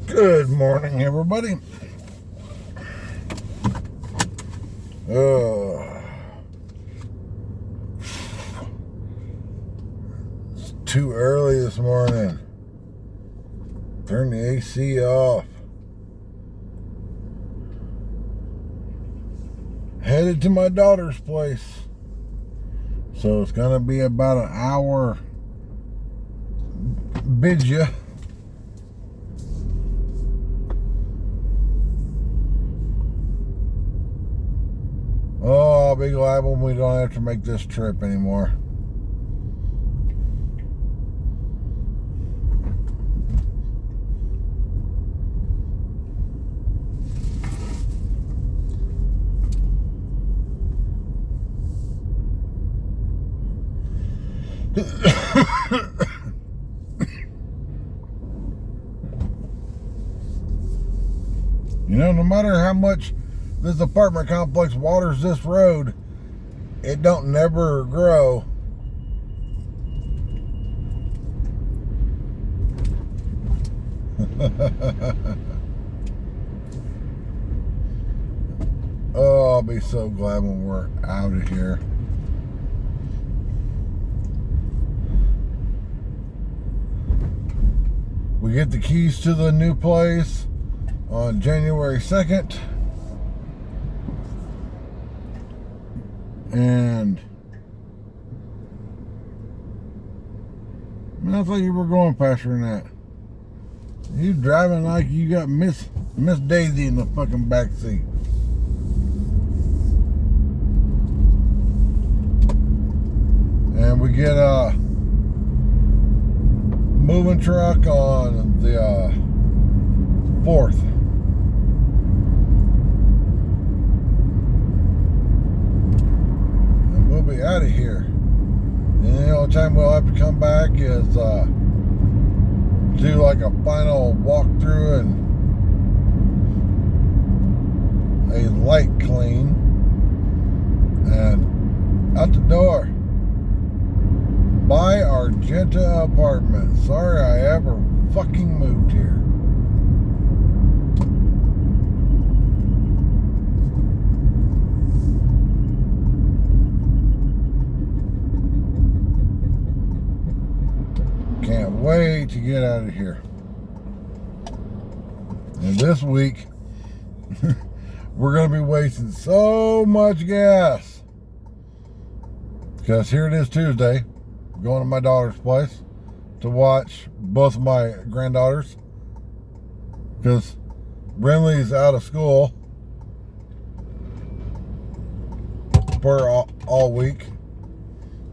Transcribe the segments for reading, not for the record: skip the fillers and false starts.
Good morning, everybody. It's too early this morning. Turn the AC off. Headed to my daughter's place. So it's going to be about an hour bid ya. Oh, I'll be glad when we don't have to make this trip anymore. No matter how much this apartment complex waters this road, it don't never grow. Oh, I'll be so glad when we're out of here. We get the keys to the new place on January 2nd. And I thought you were going faster than that. You driving like you got Miss Daisy in the fucking back seat. And we get a moving truck on the 4th. And we'll be out of here. And the only time we'll have to come back is do like a final walkthrough and a light clean. And out the door. Buy Argenta apartment. Sorry I ever fucking moved here. Can't wait to get out of here. And this week, we're going to be wasting so much gas. Because here it is Tuesday. Going to my daughter's place to watch both of my granddaughters. Because Brinley's out of school for all week.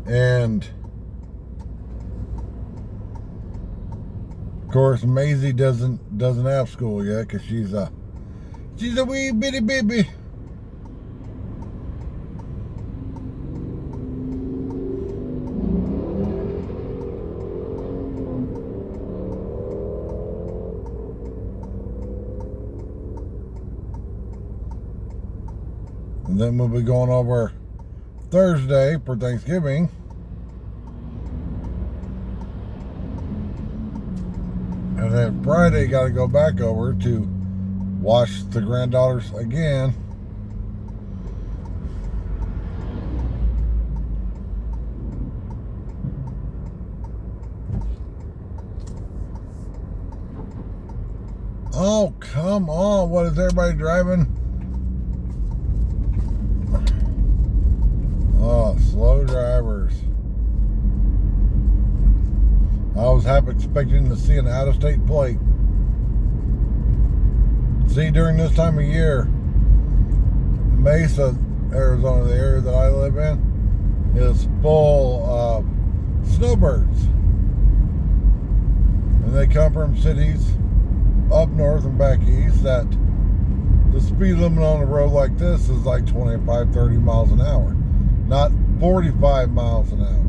And of course, Maisie doesn't have school yet because she's a wee bitty baby. And then we'll be going over Thursday for Thanksgiving. And then Friday, got to go back over to watch the granddaughters again. Oh, come on. What is everybody driving? Oh, slow drivers. I was half expecting to see an out-of-state plate. See, during this time of year, Mesa, Arizona, the area that I live in, is full of snowbirds. And they come from cities up north and back east that the speed limit on a road like this is like 25, 30 miles an hour. Not 45 miles an hour.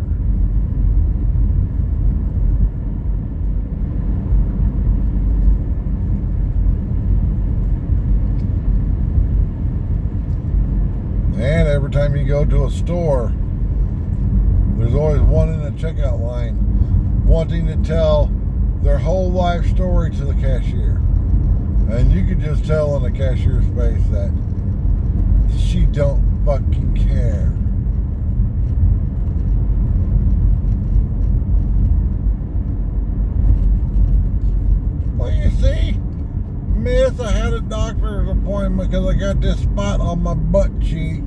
And every time you go to a store, there's always one in the checkout line wanting to tell their whole life story to the cashier. And you could just tell in the cashier's face that she don't fucking care. Well, you see, miss, I had a doctor's appointment because I got this spot on my butt cheek.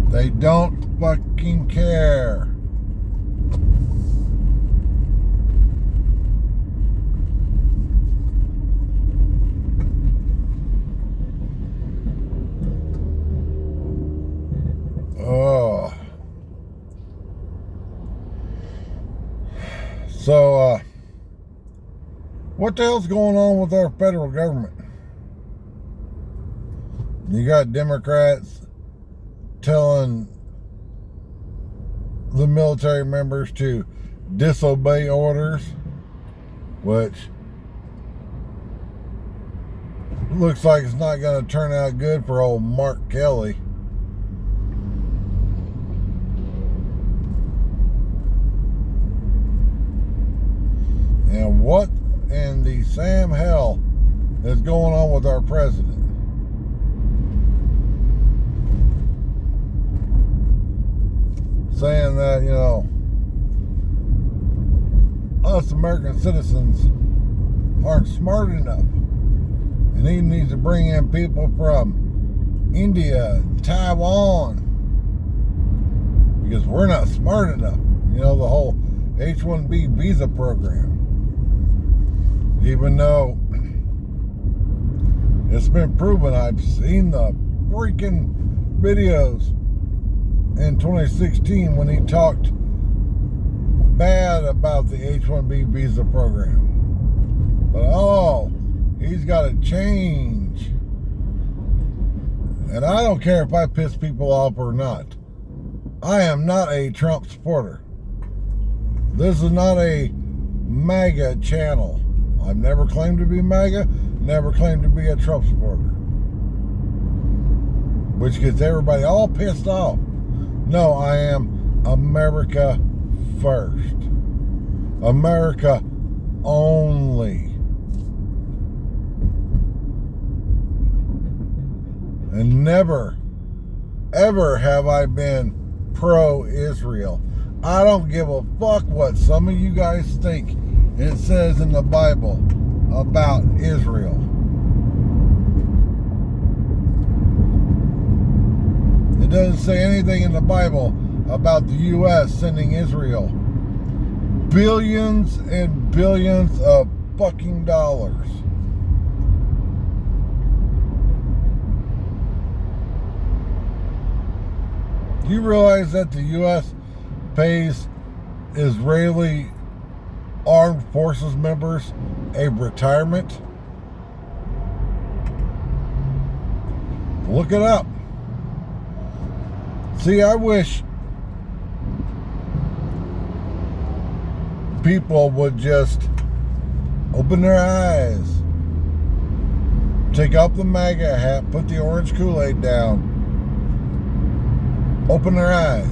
They don't fucking care. Oh. So, what the hell's going on with our federal government? You got Democrats telling the military members to disobey orders, which looks like it's not going to turn out good for old Mark Kelly. And what in the Sam hell is going on with our president? Saying that, you know, us American citizens aren't smart enough. And he needs to bring in people from India, Taiwan, because we're not smart enough. You know, the whole H-1B visa program. Even though it's been proven, I've seen the freaking videos in 2016 when he talked bad about the H-1B visa program. But oh, he's got to change. And I don't care if I piss people off or not. I am not a Trump supporter. This is not a MAGA channel. I've never claimed to be MAGA, never claimed to be a Trump supporter. Which gets everybody all pissed off. No, I am America first. America only. And never, ever have I been pro-Israel. I don't give a fuck what some of you guys think it says in the Bible about Israel. It doesn't say anything in the Bible about the U.S. sending Israel billions and billions of fucking dollars. Do you realize that the U.S. pays Israeli armed forces members a retirement? Look it up. See, I wish people would just open their eyes, take off the MAGA hat, put the orange Kool-Aid down, open their eyes.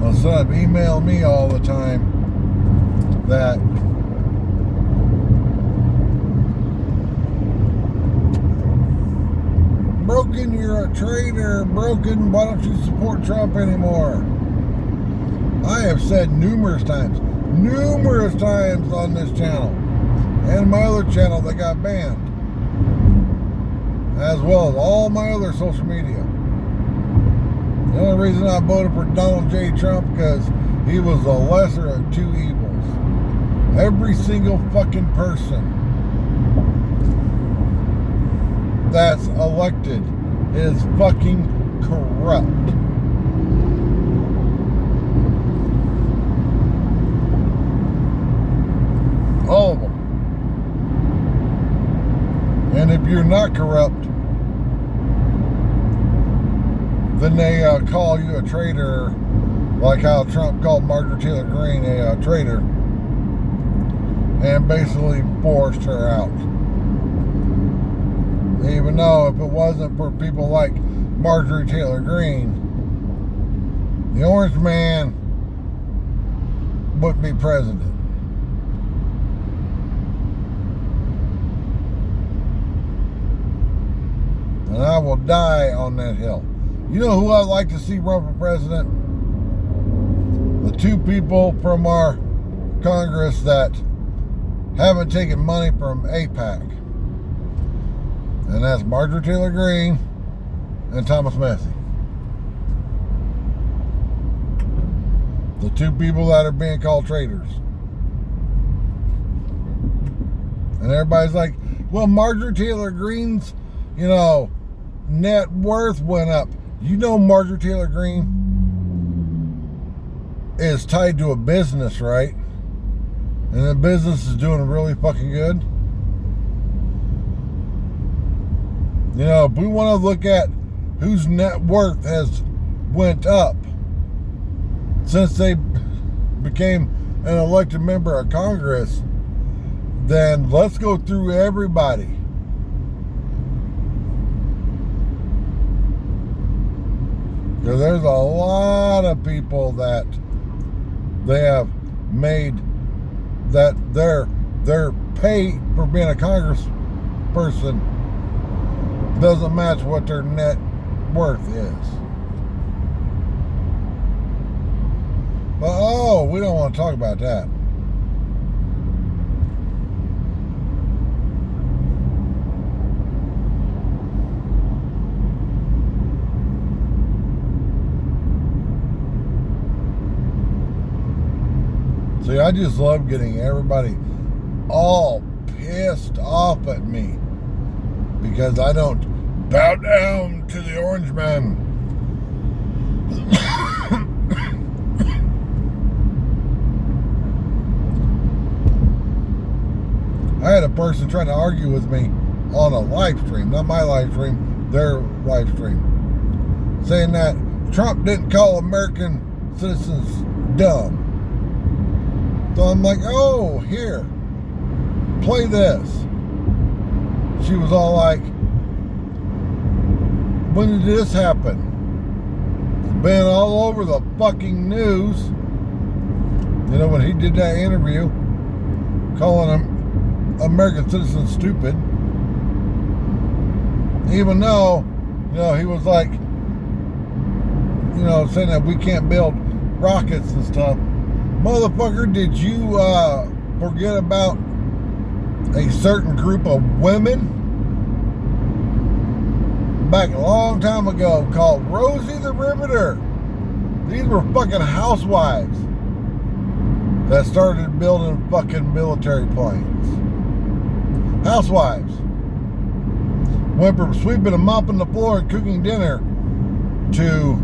Instead of email me all the time that Broken, you're a traitor. Broken, why don't you support Trump anymore? I have said numerous times on this channel and my other channel that got banned, as well as all my other social media. The only reason I voted for Donald J. Trump because he was the lesser of two evils. Every single fucking person that's elected is fucking corrupt. All of them. And if you're not corrupt, then they call you a traitor, like how Trump called Marjorie Taylor Greene a traitor and basically forced her out. Even though if it wasn't for people like Marjorie Taylor Greene, the Orange Man wouldn't be president. And I will die on that hill. You know who I'd like to see run for president? The two people from our Congress that haven't taken money from AIPAC. And that's Marjorie Taylor Greene and Thomas Massie. The two people that are being called traitors. And everybody's like, well, Marjorie Taylor Greene's, net worth went up. You know Marjorie Taylor Greene is tied to a business, right? And the business is doing really fucking good. If we want to look at whose net worth has went up since they became an elected member of Congress, then let's go through everybody. Because there's a lot of people that they have made that their pay for being a congressperson doesn't match what their net worth is. But we don't want to talk about that. See, I just love getting everybody all pissed off at me because I don't bow down to the Orange Man. I had a person trying to argue with me on a live stream, not my live stream, their live stream, saying that Trump didn't call American citizens dumb. So I'm like, here, play this. She was all like, when did this happen? It's been all over the fucking news. When he did that interview, calling them American citizens stupid. Even though, he was like, saying that we can't build rockets and stuff. Motherfucker, did you forget about a certain group of women back a long time ago called Rosie the Riveter? These were fucking housewives that started building fucking military planes. Housewives. Went from sweeping and mopping the floor and cooking dinner to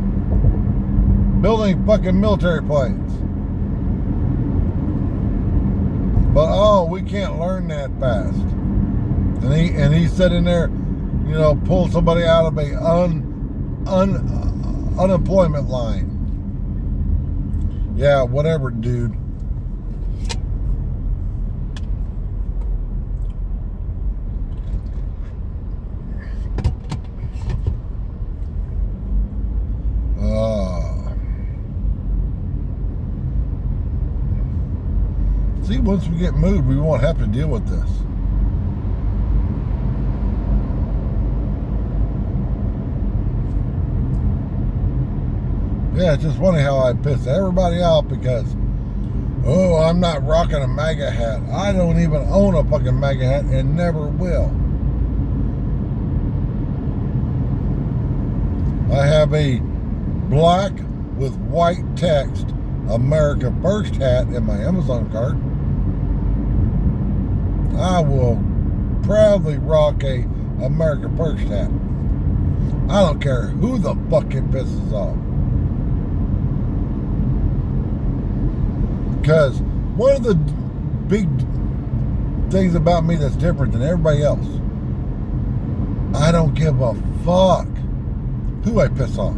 building fucking military planes. But we can't learn that fast. And he sat in there, pulling somebody out of a unemployment line. Yeah, whatever, dude. See, once we get moved, we won't have to deal with this. Yeah, it's just funny how I piss everybody off because, I'm not rocking a MAGA hat. I don't even own a fucking MAGA hat and never will. I have a black with white text America First hat in my Amazon cart. I will proudly rock a America First hat. I don't care who the fuck it pisses off. Because one of the big things about me that's different than everybody else, I don't give a fuck who I piss off.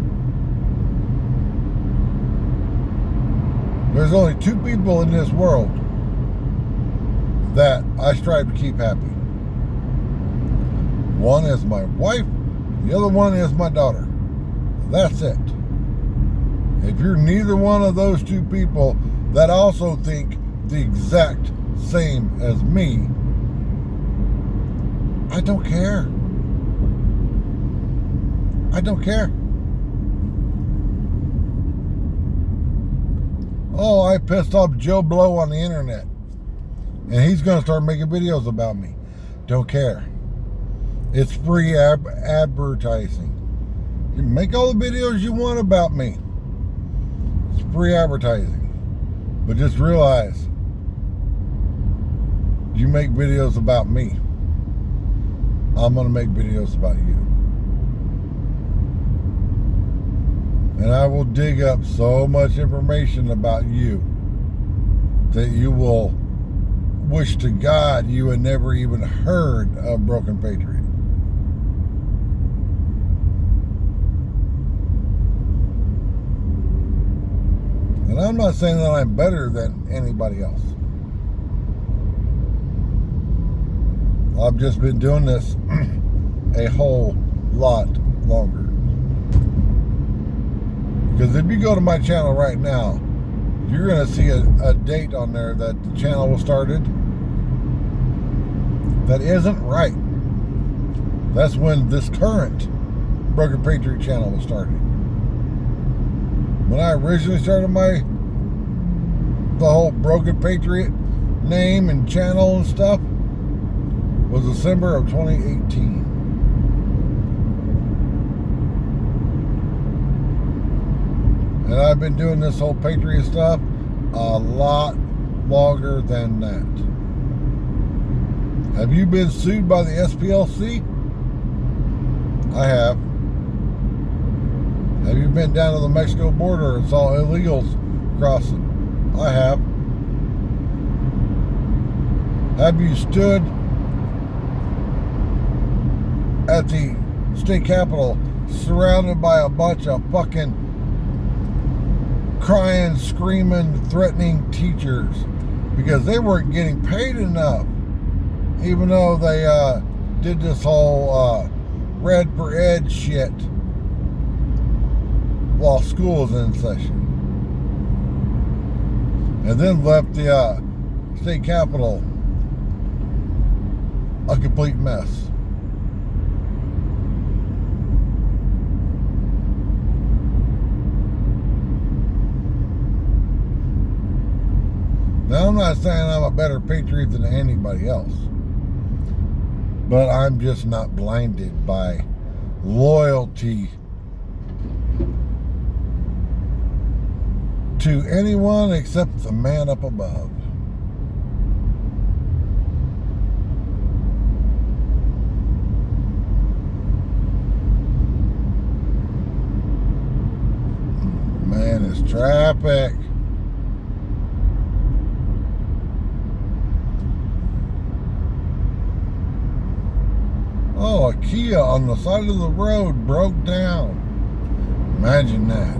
There's only two people in this world that I strive to keep happy. One is my wife, the other one is my daughter. That's it. If you're neither one of those two people that also think the exact same as me, I don't care. I don't care. Oh, I pissed off Joe Blow on the internet, and he's going to start making videos about me. Don't care. It's free advertising. You can make all the videos you want about me. It's free advertising. But just realize, you make videos about me, I'm going to make videos about you. And I will dig up so much information about you that you will wish to God you had never even heard of Broken Patriot. And I'm not saying that I'm better than anybody else. I've just been doing this a whole lot longer. Because if you go to my channel right now, you're going to see a date on there that the channel was started that isn't right. That's when this current Broken Patriot channel was started. When I originally started the whole Broken Patriot name and channel and stuff was December of 2018. And I've been doing this whole Patriot stuff a lot longer than that. Have you been sued by the SPLC? I have. Have you been down to the Mexico border and saw illegals crossing? I have. Have you stood at the state capitol surrounded by a bunch of fucking crying, screaming, threatening teachers because they weren't getting paid enough, even though they did this whole Red for Ed shit while school was in session, and then left the state capitol a complete mess. Now, I'm not saying I'm a better patriot than anybody else, but I'm just not blinded by loyalty to anyone except the man up above. Man, it's traffic. Oh, a Kia on the side of the road broke down. Imagine that.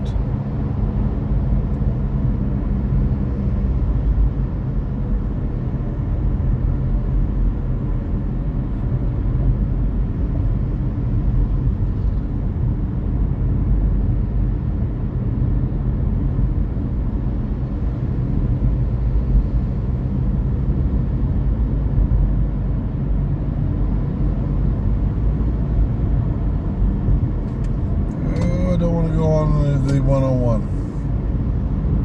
On the 101.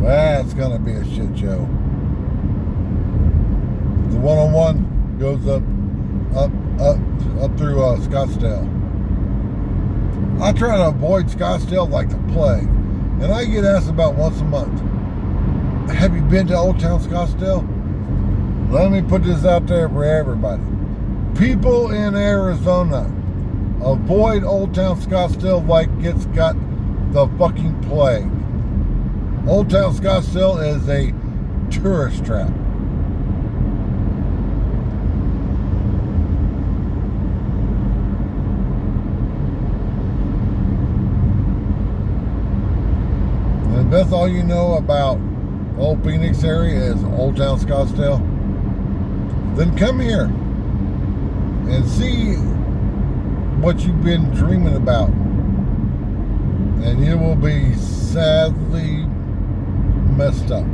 That's gonna be a shit show. The 101 goes up through Scottsdale. I try to avoid Scottsdale like the plague, and I get asked about once a month, have you been to Old Town Scottsdale? Let me put this out there for everybody. People in Arizona, avoid Old Town Scottsdale like it's got the fucking plague. Old Town Scottsdale is a tourist trap. And if that's all you know about the whole Phoenix area is Old Town Scottsdale, then come here and see what you've been dreaming about. And you will be sadly messed up.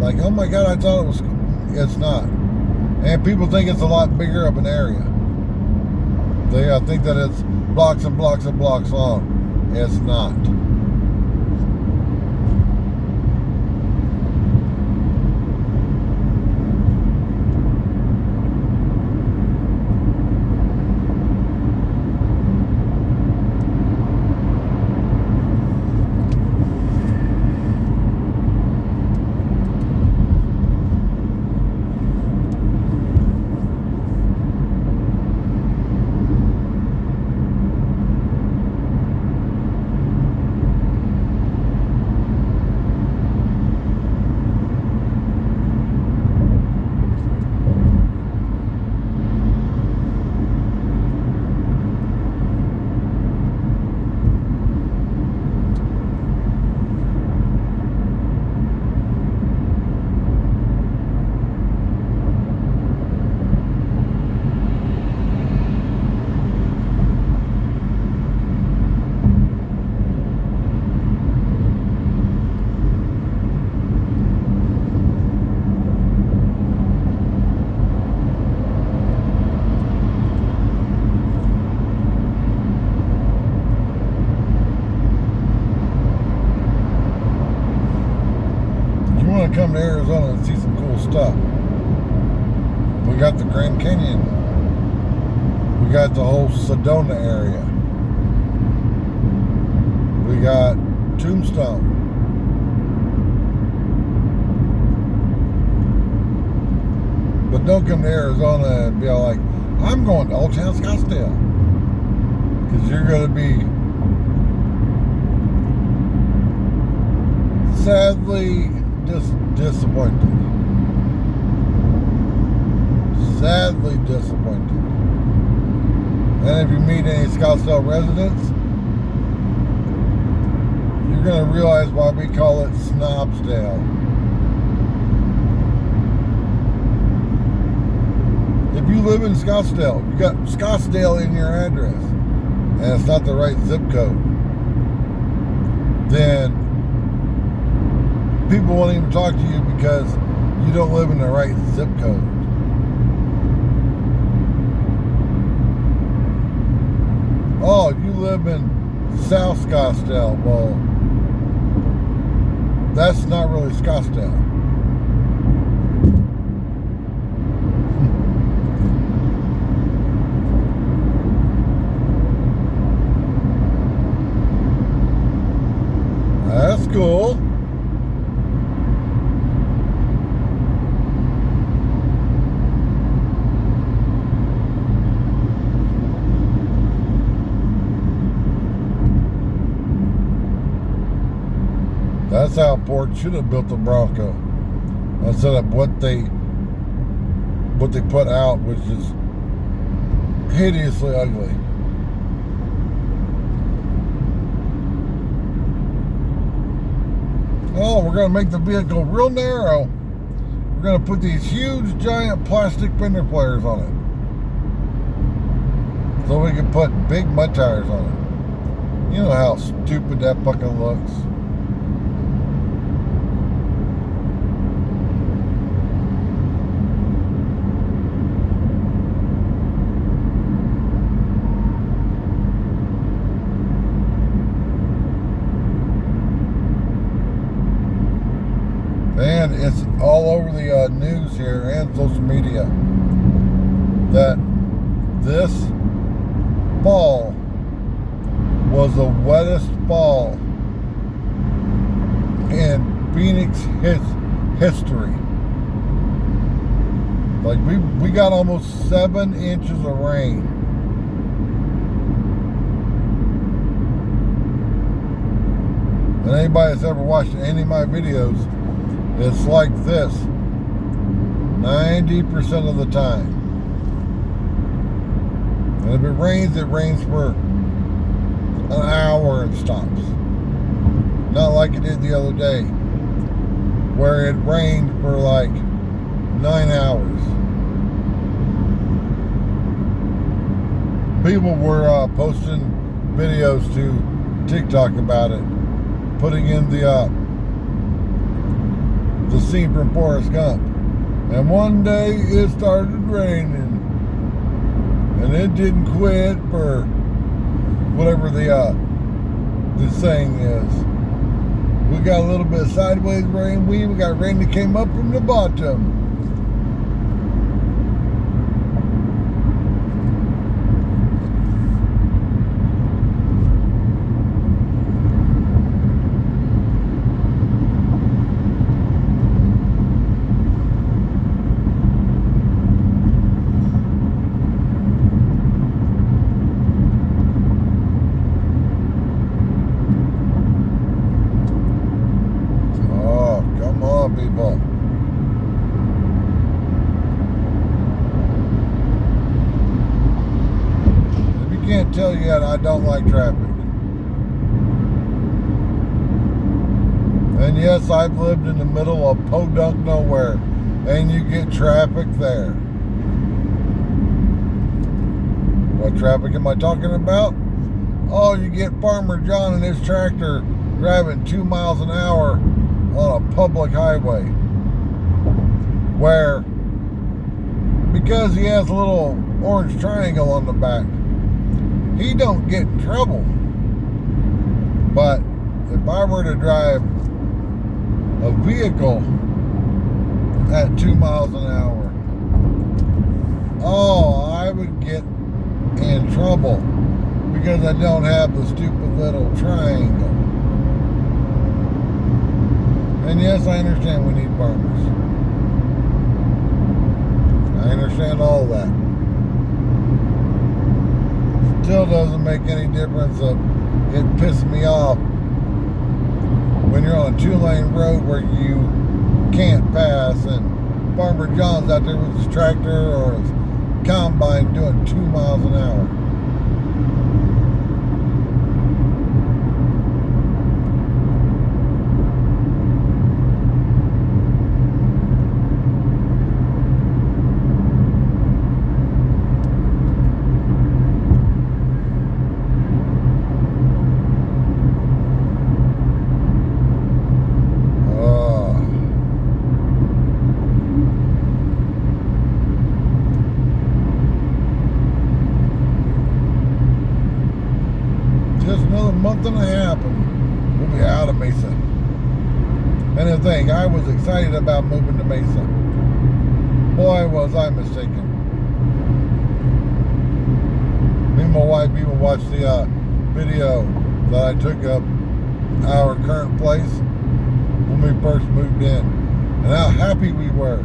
Like, oh my God, I thought it was. It's not. And people think it's a lot bigger of an area. They think that it's blocks and blocks and blocks long. It's not. Come to Arizona and see some cool stuff. We got the Grand Canyon. We got the whole Sedona area. We got Tombstone. But don't come to Arizona and be all like, I'm going to Old Town Scottsdale. Because you're going to be sadly disappointed. Sadly disappointed. And if you meet any Scottsdale residents, you're going to realize why we call it Snobsdale. If you live in Scottsdale, you got Scottsdale in your address, and it's not the right zip code, then people won't even talk to you because you don't live in the right zip code. Oh, you live in South Scottsdale. Well, that's not really Scottsdale. That's cool. That's how Ford should have built the Bronco. Instead of what they put out, which is hideously ugly. Oh, we're going to make the vehicle real narrow. We're going to put these huge, giant plastic fender flares on it. So we can put big mud tires on it. You know how stupid that fucking looks. And it's all over the news here and social media that this fall was the wettest fall in Phoenix history. Like we got almost 7 inches of rain. And anybody that's ever watched any of my videos, it's like this 90% of the time. And if it rains for an hour and stops. Not like it did the other day, where it rained for like 9 hours. people were posting videos to TikTok about it, putting in the scene from Forrest Gump. And one day it started raining, and it didn't quit for whatever the saying is. We got a little bit of sideways rain. We even got rain that came up from the bottom. People. If you can't tell yet, I don't like traffic. And yes, I've lived in the middle of podunk nowhere, and you get traffic there. What traffic am I talking about? Oh, you get Farmer John and his tractor driving 2 miles an hour on a public highway, where, because he has a little orange triangle on the back, he don't get in trouble. But if I were to drive a vehicle at 2 miles an hour, oh, I would get in trouble because I don't have the stupid little triangle. And yes, I understand we need farmers. I understand all that. Still doesn't make any difference of it pisses me off when you're on a 2-lane road where you can't pass and Farmer John's out there with his tractor or his combine doing 2 miles an hour. Just another month and a half and we'll be out of Mesa. And the thing, I was excited about moving to Mesa. Boy, was I mistaken. Me and my wife even watched the video that I took of our current place when we first moved in, and how happy we were.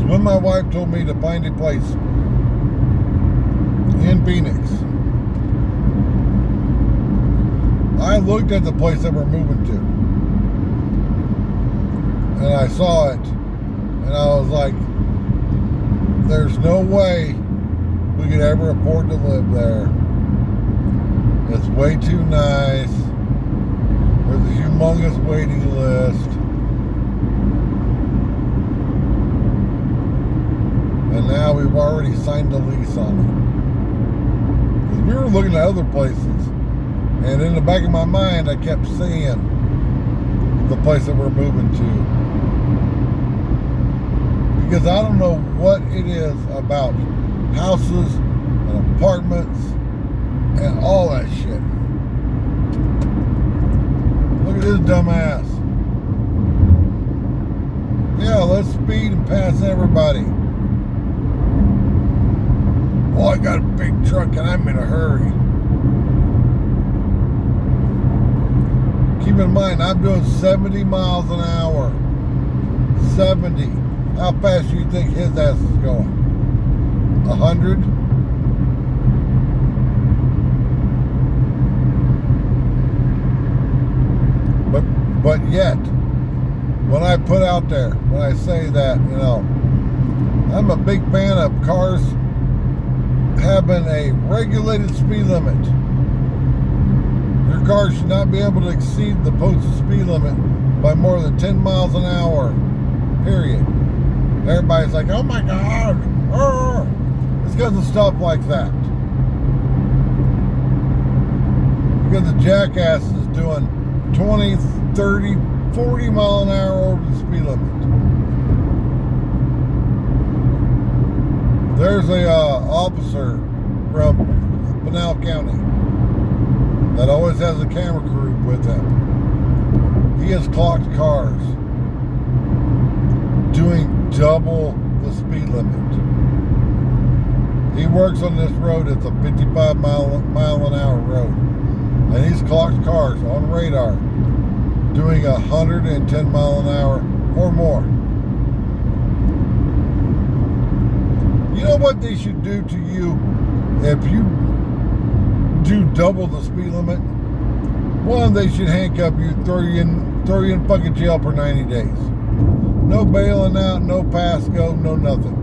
When my wife told me to find a place in Phoenix, I looked at the place that we're moving to, and I saw it, and I was like, there's no way we could ever afford to live there. It's way too nice. There's a humongous waiting list. And now we've already signed a lease on it. Because we were looking at other places, and in the back of my mind, I kept seeing the place that we're moving to. Because I don't know what it is about houses and apartments and all that shit. Look at this dumbass. Yeah, let's speed and pass everybody. Oh, I got a big truck and I'm in a hurry. Keep in mind, I'm doing 70 miles an hour. 70. How fast do you think his ass is going? 100? But yet, when I put out there, when I say that, you know, I'm a big fan of cars having a regulated speed limit. Your car should not be able to exceed the posted speed limit by more than 10 miles an hour, period. Everybody's like, oh my God, it's because of stuff like that. Because the jackass is doing 20, 30, 40 mile an hour over the speed limit. There's a officer from Pinal County that always has a camera crew with him. He has clocked cars doing double the speed limit. He works on this road. It's a 55 mile an hour road. And he's clocked cars on radar doing 110 mile an hour or more. You know what they should do to you if you do double the speed limit? One, they should handcuff you, throw you in fucking jail for 90 days. No bailing out, no pass-go, no nothing.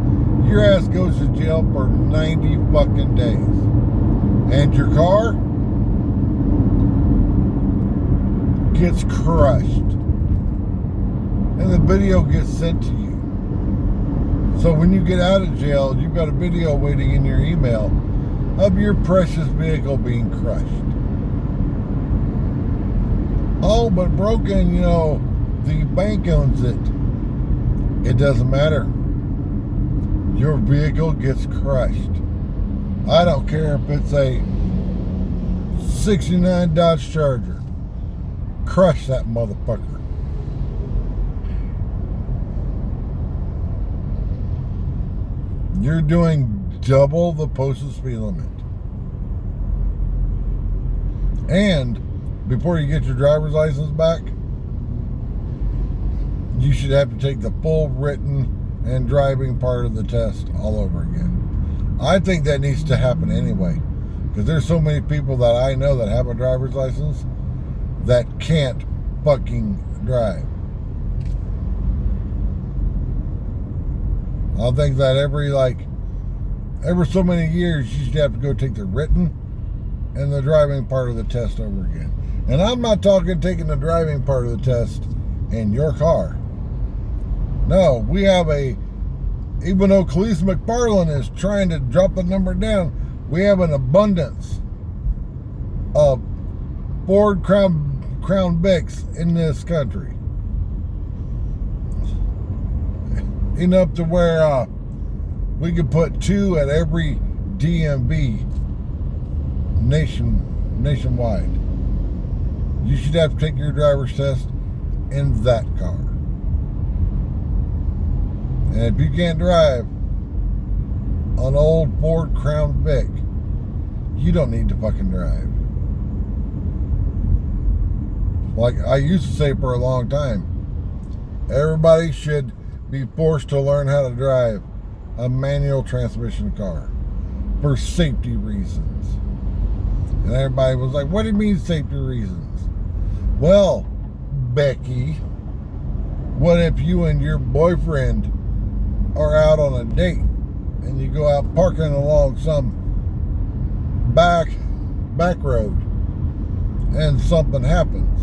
Your ass goes to jail for 90 fucking days. And your car gets crushed. And the video gets sent to you. So when you get out of jail, you've got a video waiting in your email of your precious vehicle being crushed. Oh, but broken, the bank owns it. It doesn't matter. Your vehicle gets crushed. I don't care if it's a 69 Dodge Charger. Crush that motherfucker. You're doing double the posted speed limit. And before you get your driver's license back, you should have to take the full written and driving part of the test all over again. I think that needs to happen anyway, because there's so many people that I know that have a driver's license that can't fucking drive. I think that every so many years you should have to go take the written and the driving part of the test over again. And I'm not talking taking the driving part of the test in your car. No, we have even though Khalees McFarland is trying to drop the number down, we have an abundance of Ford Crown Vics in this country. Enough to where we could put 2 at every DMV nationwide. You should have to take your driver's test in that car. And if you can't drive an old Ford Crown Vic, you don't need to fucking drive. Like I used to say for a long time, everybody should be forced to learn how to drive a manual transmission car for safety reasons. And everybody was like, what do you mean safety reasons? Well, Becky, what if you and your boyfriend are out on a date and you go out parking along some back road and something happens,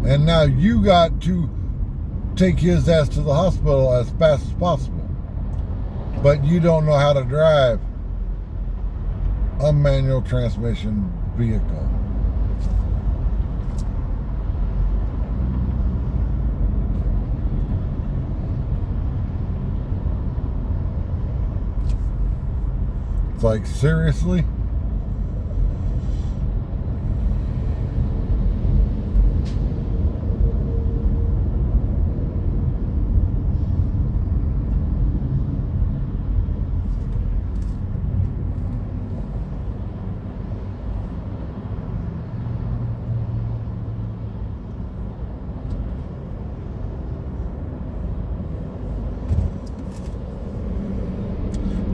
and now you got to take his ass to the hospital as fast as possible, but you don't know how to drive a manual transmission vehicle. It's like, seriously?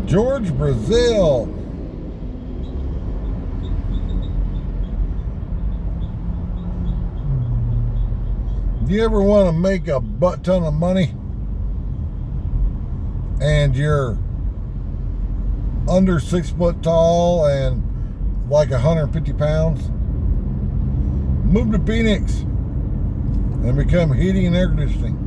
George Brazil. Do you ever want to make a butt ton of money and you're under 6 foot tall and like 150 pounds? moved to Phoenix and become heating and air conditioning.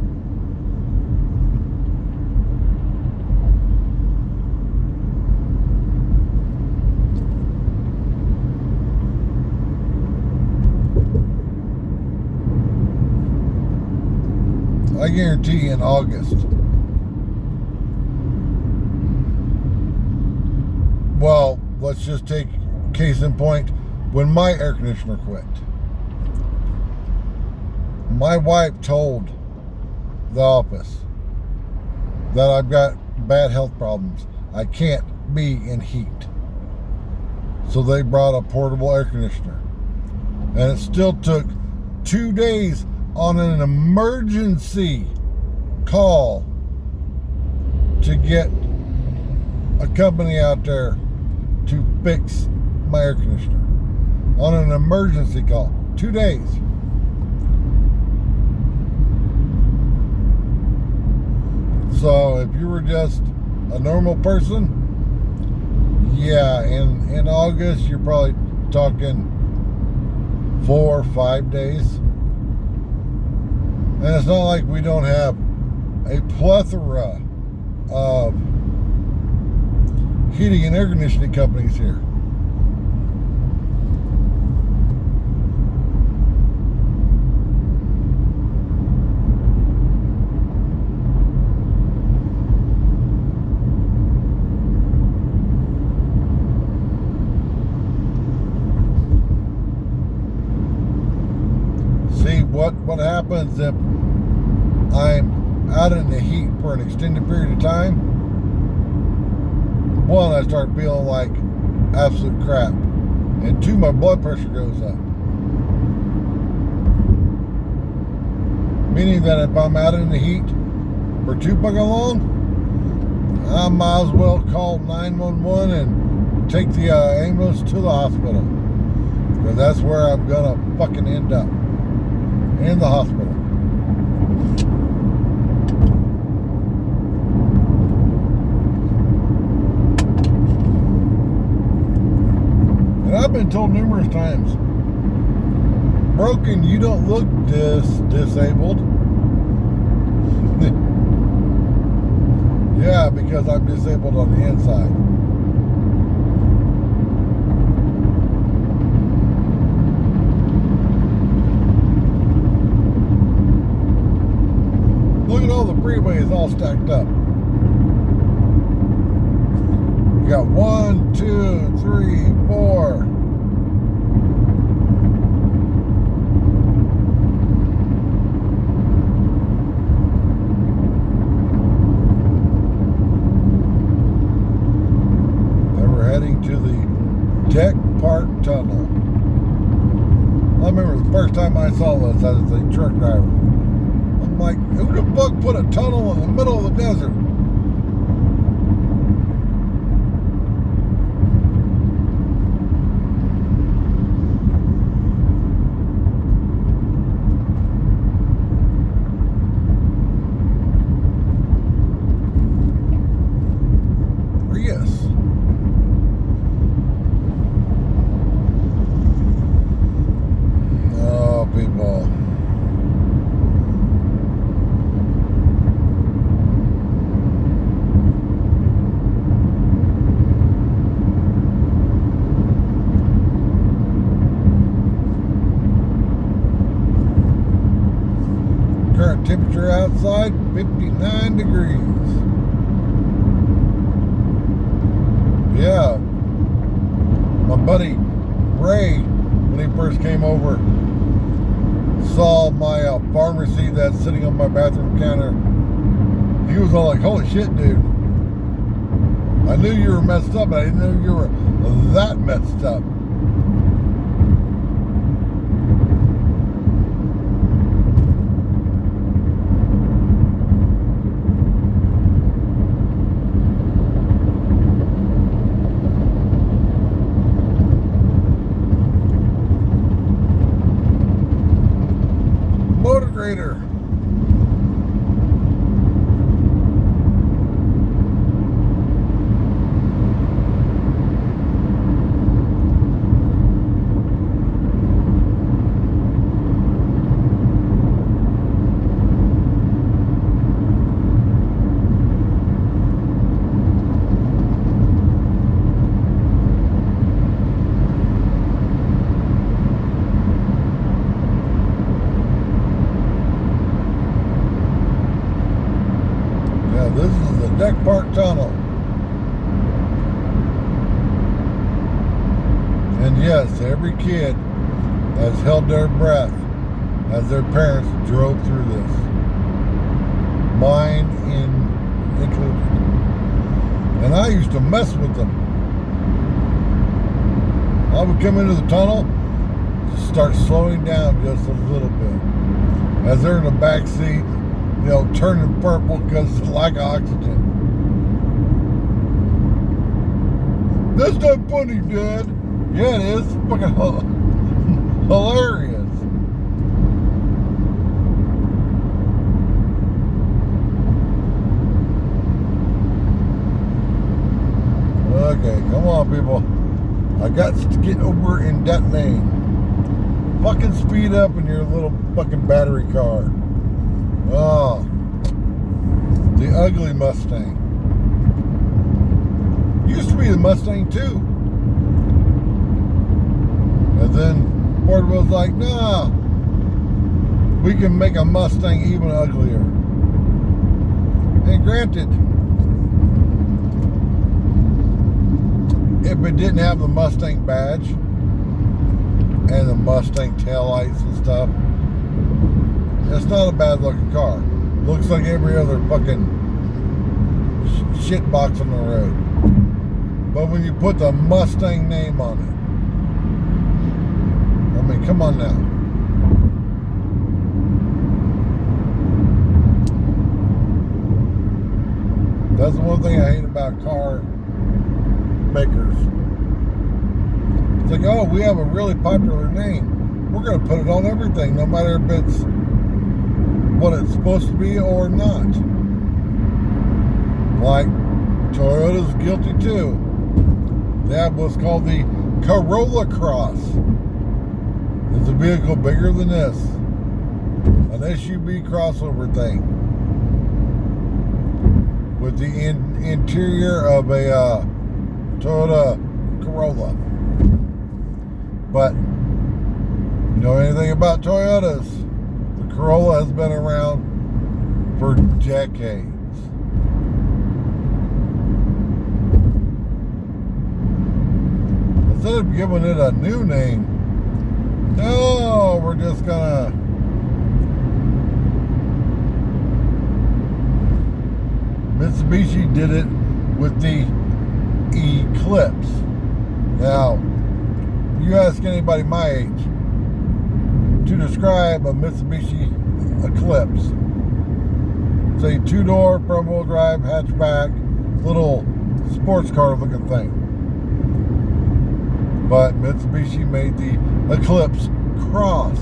I guarantee in August. Well, let's just take case in point when my air conditioner quit. My wife told the office that I've got bad health problems. I can't be in heat. So they brought a portable air conditioner. And it still took 2 days on an emergency call to get a company out there to fix my air conditioner. On an emergency call. 2 days. So if you were just a normal person, yeah, in August you're probably talking 4 or 5 days. And it's not like we don't have a plethora of heating and air conditioning companies here. See, what happens if I'm out in the heat for an extended period of time? One, I start feeling like absolute crap. And two, my blood pressure goes up. Meaning that if I'm out in the heat for too fucking long, I might as well call 911 and take the ambulance to the hospital. Because that's where I'm gonna fucking end up. In the hospital. And I've been told numerous times, Broken, you don't look disabled. Yeah, because I'm disabled on the inside. Look at all the freeways all stacked up. You got 1, 2, 3, 4. Then we're heading to the Tech Park Tunnel. I remember the first time I saw this as a truck driver. I'm like, who the fuck put a tunnel in the middle of the desert? Yes. Oh, people. Current temperature outside, 59 degrees. Yeah. My buddy Ray, when he first came over, saw my pharmacy that's sitting on my bathroom counter. He was all like, holy shit, dude. I knew you were messed up, but I didn't know you were that messed up. Motor grader. Deck Park Tunnel. And yes, every kid has held their breath as their parents drove through this. Mine included. And I used to mess with them. I would come into the tunnel, start slowing down just a little bit. As they're in the back seat, turning purple because it's like oxygen. That's not funny, Dad. Yeah, it is. Fucking hilarious. Okay, come on, people. I got to get over in that lane. Fucking speed up in your little fucking battery car. Oh, the ugly Mustang. Used to be the Mustang too. And then Ford was like, nah, we can make a Mustang even uglier. And granted, if it didn't have the Mustang badge and the Mustang taillights and stuff, it's not a bad looking car. Looks like every other fucking shit box on the road. But when you put the Mustang name on it, I mean, come on now. That's the one thing I hate about car makers. It's like, oh, we have a really popular name. We're going to put it on everything, no matter if it's what it's supposed to be or not. Like, Toyota's guilty too. They have what's called the Corolla Cross. It's a vehicle bigger than this. An SUV crossover thing. With the interior of a Toyota Corolla. But, you know anything about Toyotas? The Corolla has been around for decades. Instead of giving it a new name, no, we're just gonna Mitsubishi did it with the Eclipse. Now, you ask anybody my age to describe a Mitsubishi Eclipse. It's a two-door front-wheel drive hatchback, little sports car looking thing. But Mitsubishi made the Eclipse Cross.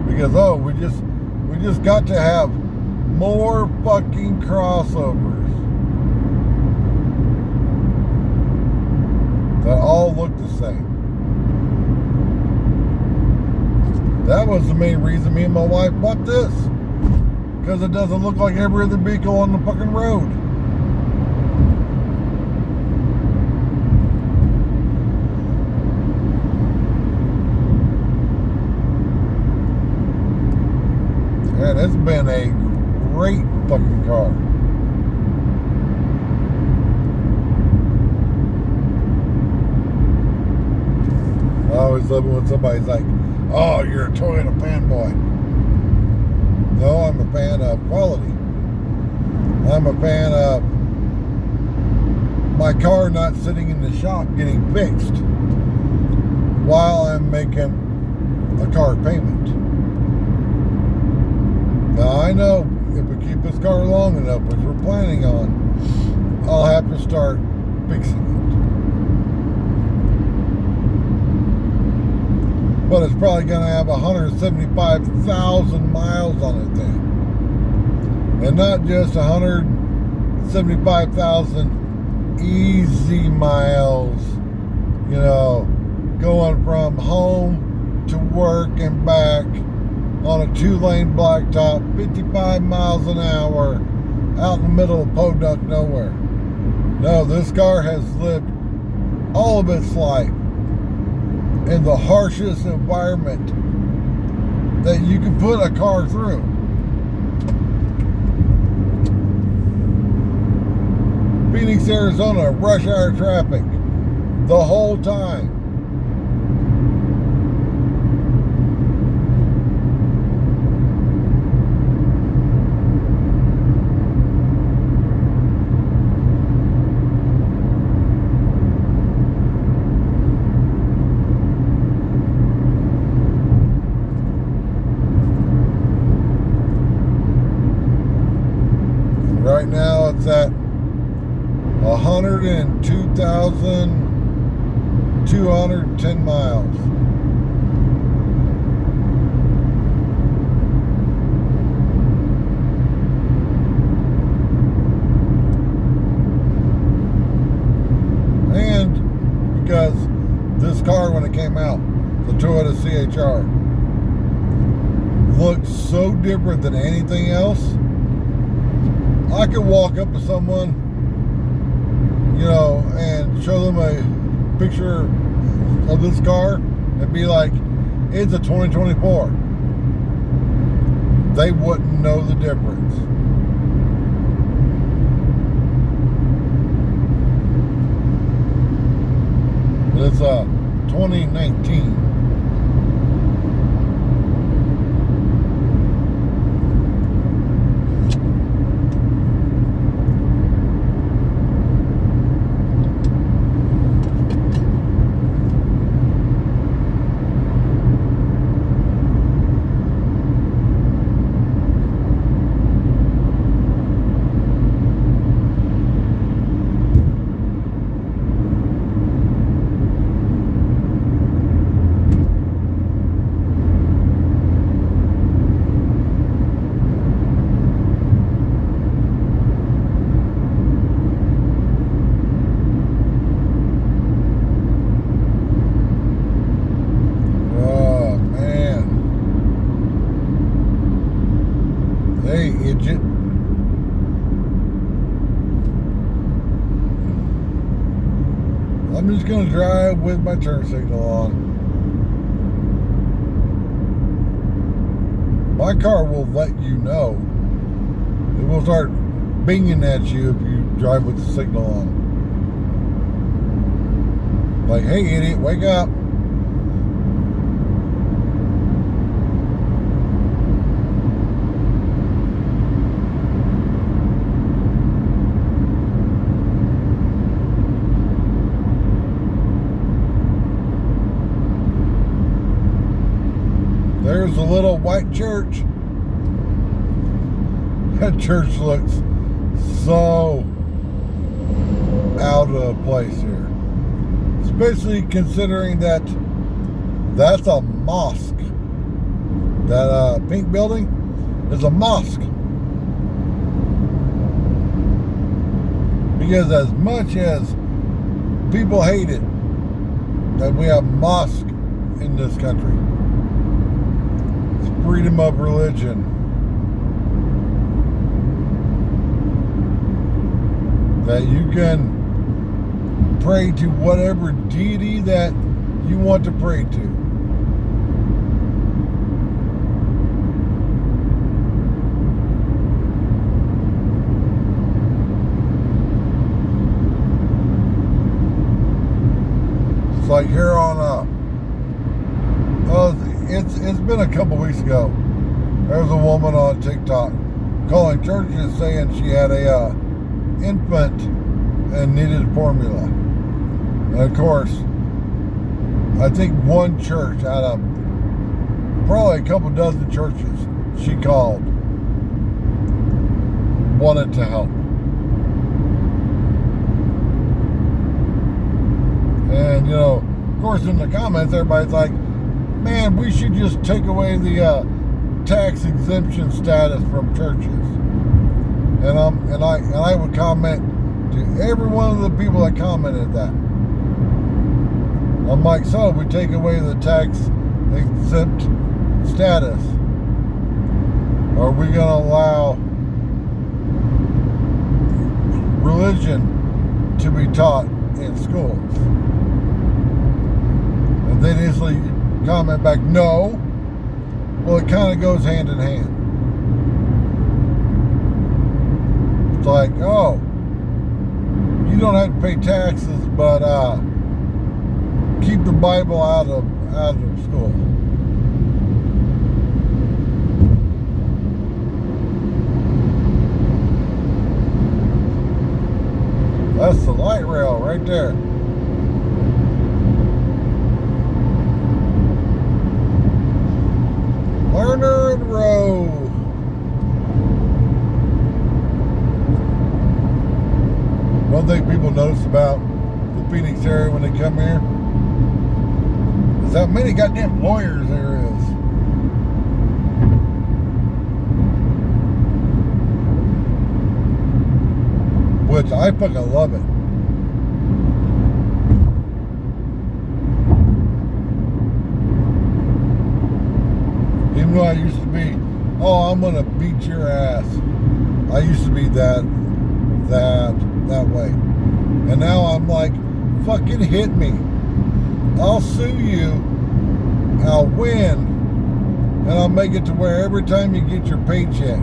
Because we just got to have more fucking crossovers that all look the same. That was the main reason me and my wife bought this. Because it doesn't look like every other vehicle on the fucking road. Man, it's been a great fucking car. I always love it when somebody's like, oh, you're a Toyota fanboy. No, I'm a fan of quality. I'm a fan of my car not sitting in the shop getting fixed while I'm making a car payment. Now, I know if we keep this car long enough, which we're planning on, I'll have to start fixing it. But it's probably going to have 175,000 miles on it then. And not just 175,000 easy miles, going from home to work and back on a 2-lane blacktop, 55 miles an hour, out in the middle of Podunk nowhere. No, this car has lived all of its life in the harshest environment that you can put a car through. Phoenix, Arizona, rush hour traffic the whole time. Right now it's at 102,210 miles. And because this car, when it came out, the Toyota CHR, looked so different than anything else, I could walk up to someone, you know, and show them a picture of this car and be like, it's a 2024. They wouldn't know the difference. But it's a 2019. I'm just going to drive with my turn signal on. My car will let you know. It will start binging at you if you drive with the signal on. Like, hey idiot, wake up. There's a little white church. That church looks so out of place here. Especially considering that that's a mosque. That pink building is a mosque. Because as much as people hate it that we have mosques in this country, freedom of religion. That you can pray to whatever deity that you want to pray to. It's like here on up. It's been a couple weeks ago. There was a woman on TikTok calling churches saying she had a infant and needed formula. And of course, I think one church out of probably a couple dozen churches she called wanted to help. And you know, of course, in the comments, everybody's like, man, we should just take away the tax exemption status from churches. And I would comment to every one of the people that commented that. I'm like, so we take away the tax exempt status. Are we going to allow religion to be taught in schools? And they instantly comment back, no. Well, it kind of goes hand in hand. It's like, oh, don't have to pay taxes, but keep the Bible out of school. That's the light rail right there. Lerner and Rowe. One thing people notice about the Phoenix area when they come here is how many goddamn lawyers there is. Which I fucking love it. Even though I used to be, oh, I'm gonna beat your ass. I used to be that way. And now I'm like, fucking hit me. I'll sue you. I'll win. And I'll make it to where every time you get your paycheck,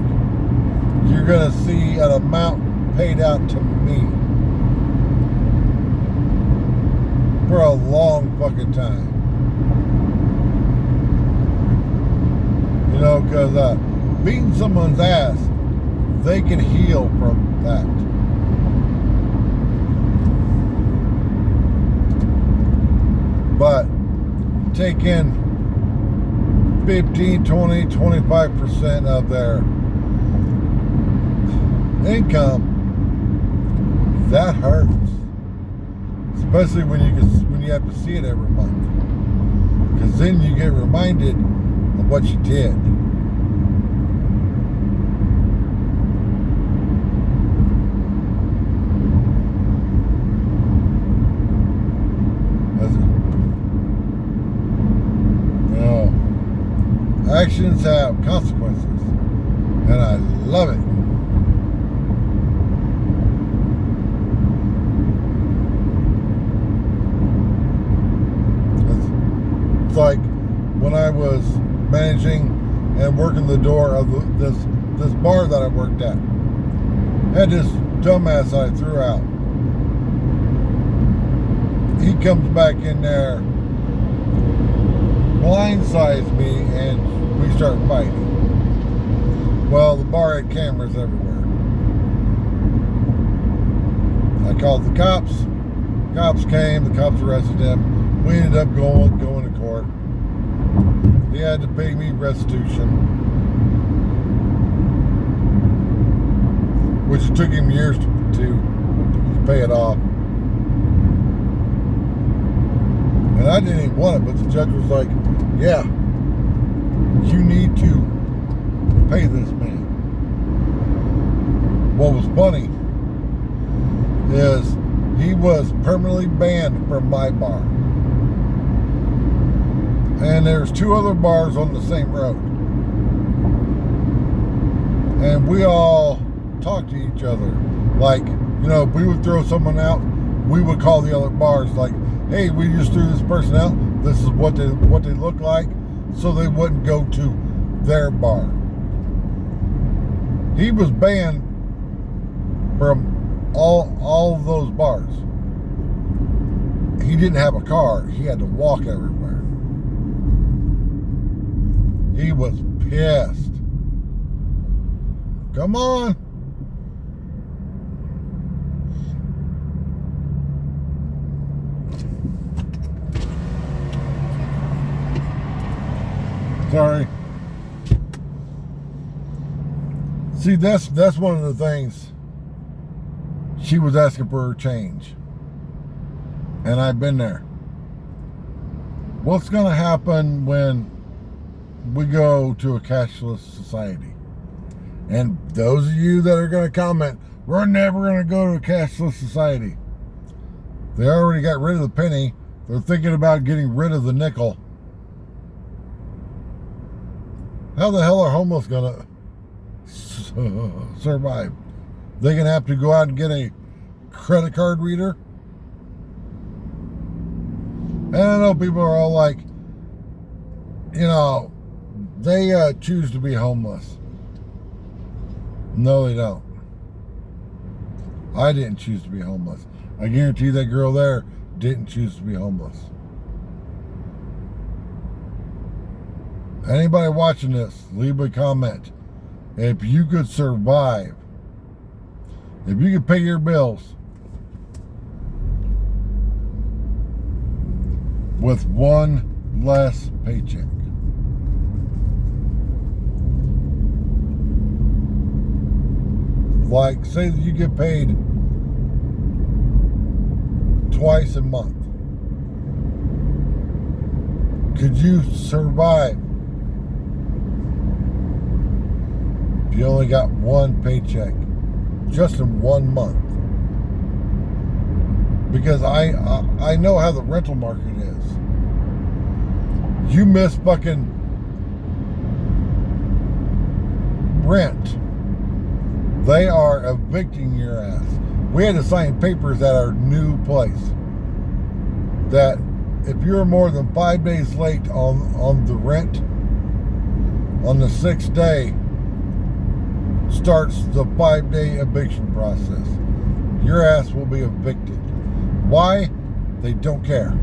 you're gonna see an amount paid out to me for a long fucking time. You know, because beating someone's ass, they can heal from that. But taking 15, 20, 25% of their income, that hurts, especially when you have to see it every month, because then you get reminded of what you did. You know, actions have consequences, and I love it. Like when I was managing and working the door of this bar that I worked at, had this dumbass I threw out. He comes back in there, blindsides me, and we start fighting. Well, the bar had cameras everywhere. I called the cops. Cops came. The cops arrested him. We ended up going to court. He had to pay me restitution, which it took him years to pay it off. And I didn't even want it, but the judge was like, yeah, you need to pay this man. What was funny is he was permanently banned from my bar. And there's 2 other bars on the same road. And we all talk to each other. Like, you know, if we would throw someone out, we would call the other bars like, hey, we just threw this person out. This is what they look like, so they wouldn't go to their bar. He was banned from all of those bars. He didn't have a car. He had to walk everywhere. He was pissed. Come on. Sorry. See, that's one of the things. She was asking for her change. And I've been there. What's going to happen when we go to a cashless society? And those of you that are going to comment, we're never going to go to a cashless society. They already got rid of the penny. They're thinking about getting rid of the nickel. How the hell are homeless going to survive? They're going to have to go out and get a credit card reader? And I know people are all like, you know, they choose to be homeless. No, they don't. I didn't choose to be homeless. I guarantee that girl there didn't choose to be homeless. Anybody watching this, leave a comment. If you could survive, if you could pay your bills with one less paycheck. Like, say that you get paid twice a month. Could you survive if you only got one paycheck just in 1 month? Because I know how the rental market is. You miss fucking rent, they are evicting your ass. We had to sign papers at our new place that if you're more than 5 days late on the rent, on the 6th day starts the 5-day eviction process. Your ass will be evicted. Why? They don't care.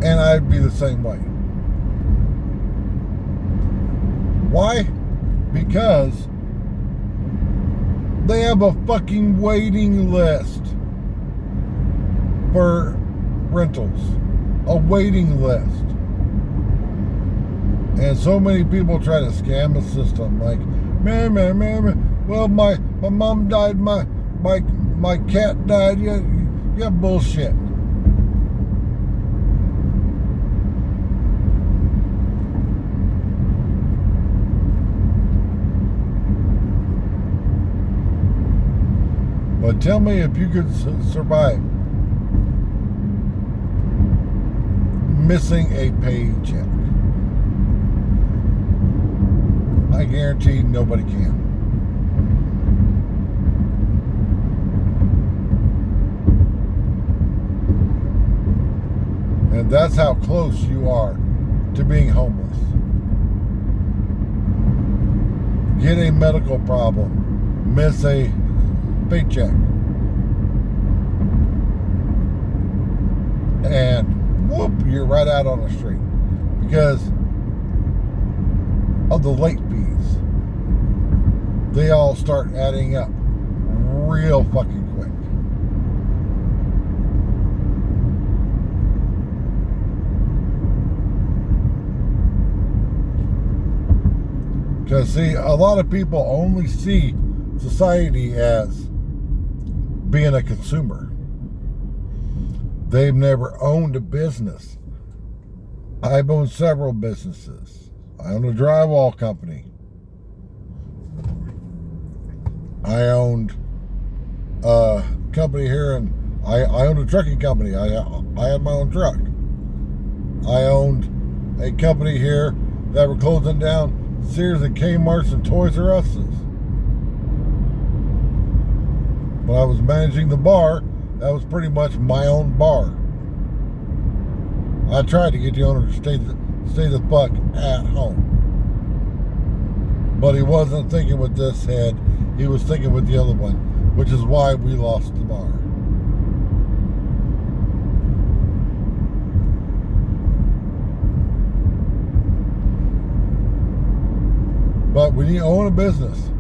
And I'd be the same way. Why? Because they have a fucking waiting list for rentals. A waiting list. And so many people try to scam the system. Like, man, well, my mom died, my cat died. Yeah, bullshit. But tell me if you could survive missing a paycheck. I guarantee nobody can. And that's how close you are to being homeless. Get a medical problem, miss a paycheck, and whoop, you're right out on the street because of the late fees. They all start adding up real fucking quick. Because see, a lot of people only see society as being a consumer. They've never owned a business. I've owned several businesses. I own a drywall company. I owned a company here, and I owned a trucking company. I had my own truck. I owned a company here that were closing down Sears and Kmart's and Toys R Us's. When I was managing the bar, that was pretty much my own bar. I tried to get the owner to stay the fuck at home. But he wasn't thinking with this head, he was thinking with the other one, which is why we lost the bar. But when you own a business,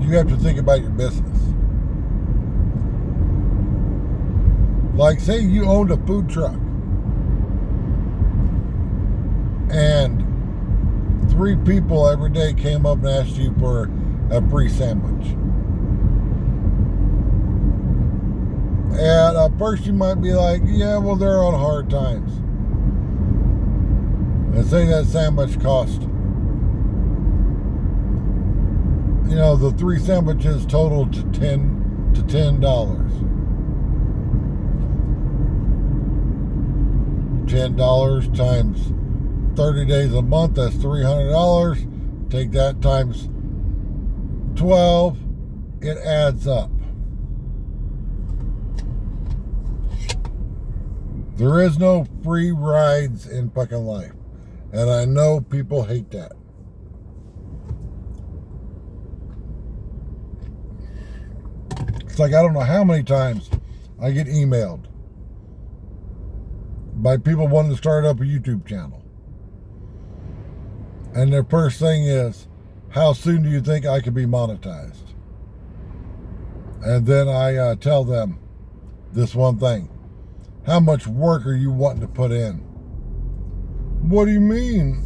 you have to think about your business. Like, say you owned a food truck and 3 people every day came up and asked you for a free sandwich. And at first you might be like, yeah, well, they're on hard times. And say that sandwich cost, you know, the 3 sandwiches totaled to $10. $10 times 30 days a month, that's $300. Take that times 12, it adds up. There is no free rides in fucking life. And I know people hate that. It's like I don't know how many times I get emailed by people wanting to start up a YouTube channel. And their first thing is, how soon do you think I could be monetized? And then I tell them this one thing. How much work are you wanting to put in? What do you mean?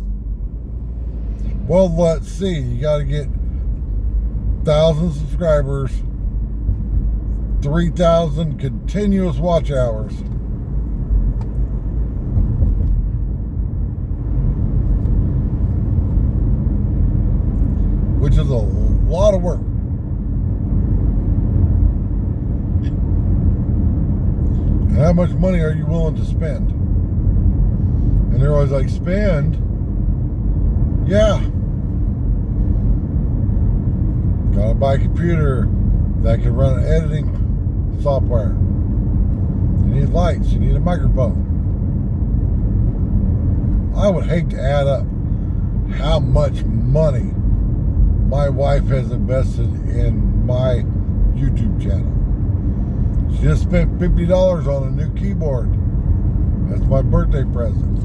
Well, let's see. You got to get 1,000 subscribers, 3,000 continuous watch hours, which is a lot of work. And how much money are you willing to spend? And they're always like, spend? Yeah. Gotta buy a computer that can run an editing software. You need lights, you need a microphone. I would hate to add up how much money my wife has invested in my YouTube channel. She just spent $50 on a new keyboard. That's my birthday present.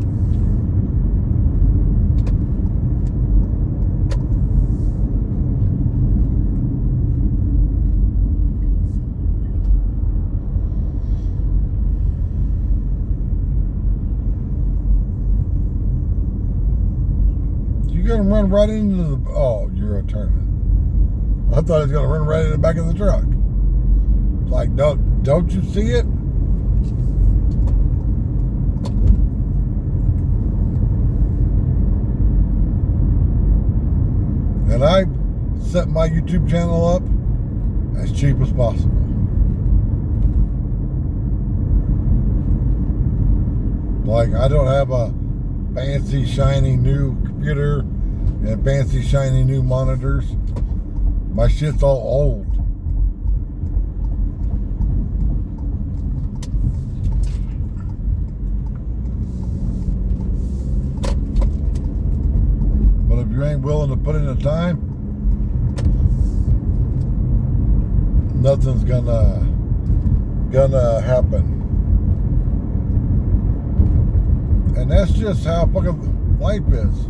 You're gonna run right into the... Oh, you're a turning. I thought he was gonna run right in the back of the truck. Like, don't you see it? And I set my YouTube channel up as cheap as possible. Like, I don't have a fancy, shiny new computer and fancy, shiny new monitors. My shit's all old. But if you ain't willing to put in the time, nothing's gonna happen. And that's just how fucking life is.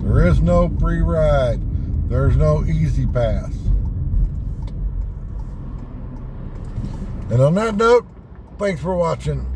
There is no free ride. There's no easy pass. And on that note, thanks for watching.